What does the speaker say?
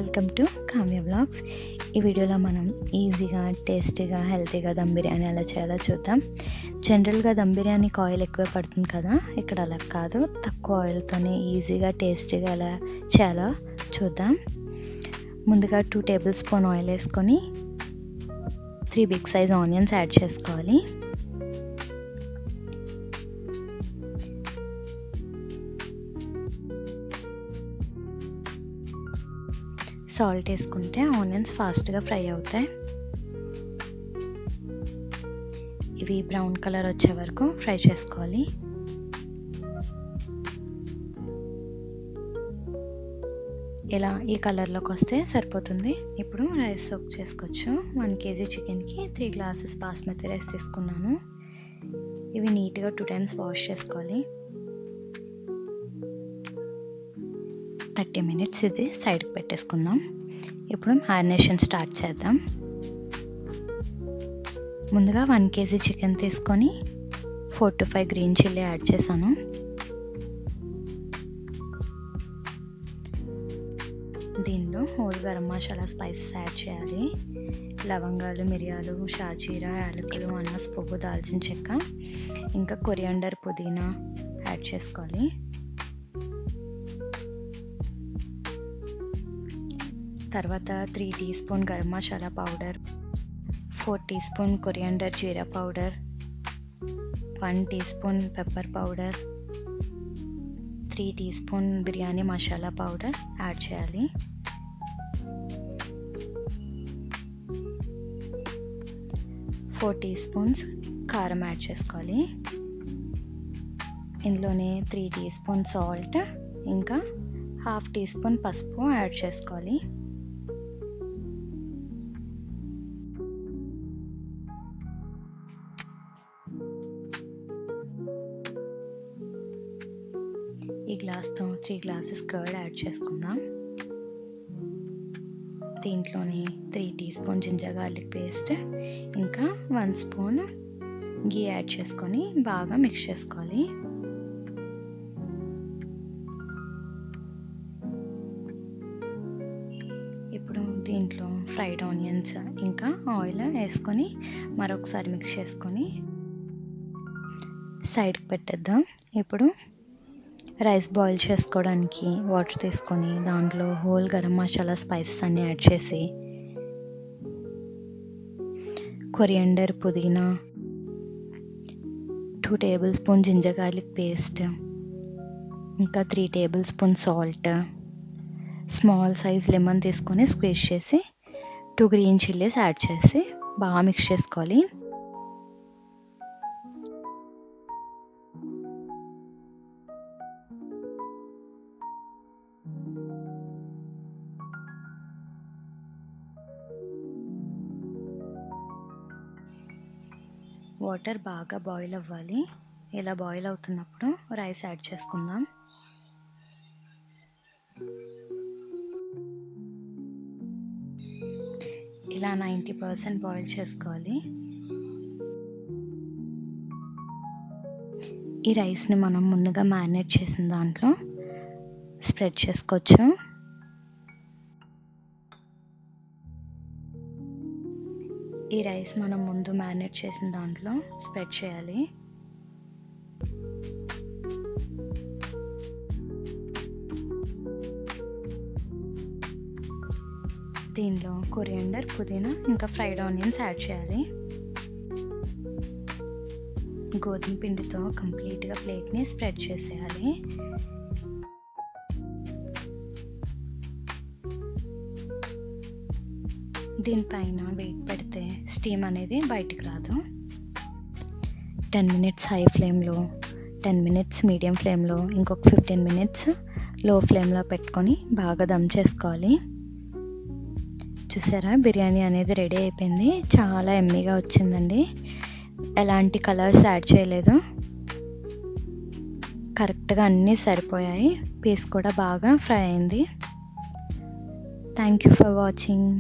Welcome to కామ్య vlogs. ఈ వీడియోలో మనం ఈజీగా టేస్టీగా హెల్తీగా దమ్ బిర్యానీ ఎలా చేయాలో చూద్దాం. జనరల్గా దమ్ బిర్యానీకి ఆయిల్ ఎక్కువ పడుతుంది కదా, ఇక్కడ అలా కాదు, తక్కువ ఆయిల్తోనే ఈజీగా టేస్టీగా ఎలా చేయాలో చూద్దాం. ముందుగా 2 టేబుల్ స్పూన్ ఆయిల్ వేసుకొని 3 బిగ్ సైజ్ ఆనియన్స్ యాడ్ చేసుకోవాలి. సాల్ట్ వేసుకుంటే ఆనియన్స్ ఫాస్ట్గా ఫ్రై అవుతాయి. ఇవి బ్రౌన్ కలర్ వచ్చే వరకు ఫ్రై చేసుకోవాలి. ఇలా ఈ కలర్లోకి వస్తే సరిపోతుంది. ఇప్పుడు రైస్ సోక్ చేసుకోవచ్చు. 1 kg చికెన్కి 3 గ్లాసెస్ బాస్మతి రైస్ తీసుకున్నాను. ఇవి నీట్గా 2 times వాష్ చేసుకోవాలి. 30 minutes ఇది సైడ్కి పెట్టేసుకుందాం. ఇప్పుడు మ్యారినేషన్ స్టార్ట్ చేద్దాం. ముందుగా 1 kg చికెన్ తీసుకొని 4 to 5 గ్రీన్ చిల్లీ యాడ్ చేశాను. దీనిలో whole garam masala spices add చేయాలి. లవంగాలు, మిరియాలు, షాజీరా, యాలకులు, అనాస్ పువ్వు, దాల్చిన చెక్క, ఇంకా కొరియాండర్, పుదీనా యాడ్ చేసుకోవాలి. తర్వాత 3 teaspoon garam masala powder, 4 teaspoon coriander jeera powder, 1 teaspoon pepper powder, 3 teaspoon biryani masala powder add చేయాలి. ఫోర్ teaspoons కారం యాడ్ చేసుకోవాలి. ఇందులోనే 3 teaspoon సాల్ట్, ఇంకా 1/2 teaspoon పసుపు యాడ్ చేసుకోవాలి. ఈ గ్లాస్తో 3 glasses కర్డ్ యాడ్ చేసుకుందాం. దీంట్లోని 3 teaspoon జింజర్ గార్లిక్ పేస్ట్, ఇంకా 1 spoon గీ యాడ్ చేసుకొని బాగా మిక్స్ చేసుకోవాలి. ఇప్పుడు దీంట్లో ఫ్రైడ్ ఆనియన్స్ ఇంకా ఆయిల్ వేసుకొని మరొకసారి మిక్స్ చేసుకొని సైడ్కి పెట్టేద్దాం. ఇప్పుడు రైస్ బాయిల్ చేసుకోవడానికి వాటర్ తీసుకొని దాంట్లో హోల్ గరం మసాలా స్పైసెస్ అన్నీ యాడ్ చేసి కొరియాండర్, పుదీనా, 2 tablespoon జింజర్ గార్లిక్ పేస్ట్, ఇంకా 3 tablespoon salt, small size lemon తీసుకొని స్క్వీజ్ చేసి 2 గ్రీన్ చిల్లీస్ యాడ్ చేసి బాగా మిక్స్ చేసుకోవాలి. వాటర్ బాగా బాయిల్ అవ్వాలి. ఇలా బాయిల్ అవుతున్నప్పుడు రైస్ యాడ్ చేసుకుందాం. ఇలా 90% బాయిల్ చేసుకోవాలి. ఈ రైస్ని మనం ముందుగా మ్యారినేట్ చేసిన దాంట్లో స్ప్రెడ్ చేసుకోవచ్చు. ఈ రైస్ మనం ముందు మ్యారినేట్ చేసిన దాంట్లో స్ప్రెడ్ చేయాలి. దీనిలో కొరియాండర్, పుదీనా, ఇంకా ఫ్రైడ్ ఆనియన్స్ యాడ్ చేయాలి. గోధుమ పిండితో కంప్లీట్గా ప్లేట్ని స్ప్రెడ్ చేసేయాలి. దీనిపైన వెయిట్ పెడితే స్టీమ్ అనేది బయటికి రాదు. 10 minutes హై ఫ్లేమ్లో, 10 minutes మీడియం ఫ్లేమ్లో, ఇంకొక 15 minutes లో ఫ్లేమ్లో పెట్టుకొని బాగా దమ్ చేసుకోవాలి. చూసారా, బిర్యానీ అనేది రెడీ అయిపోయింది. చాలా ఎమ్మీగా వచ్చిందండి. ఎలాంటి కలర్స్ యాడ్ చేయలేదు. కరెక్ట్గా అన్నీ సరిపోయాయి. పీస్ కూడా బాగా ఫ్రై అయింది. Thank you for watching.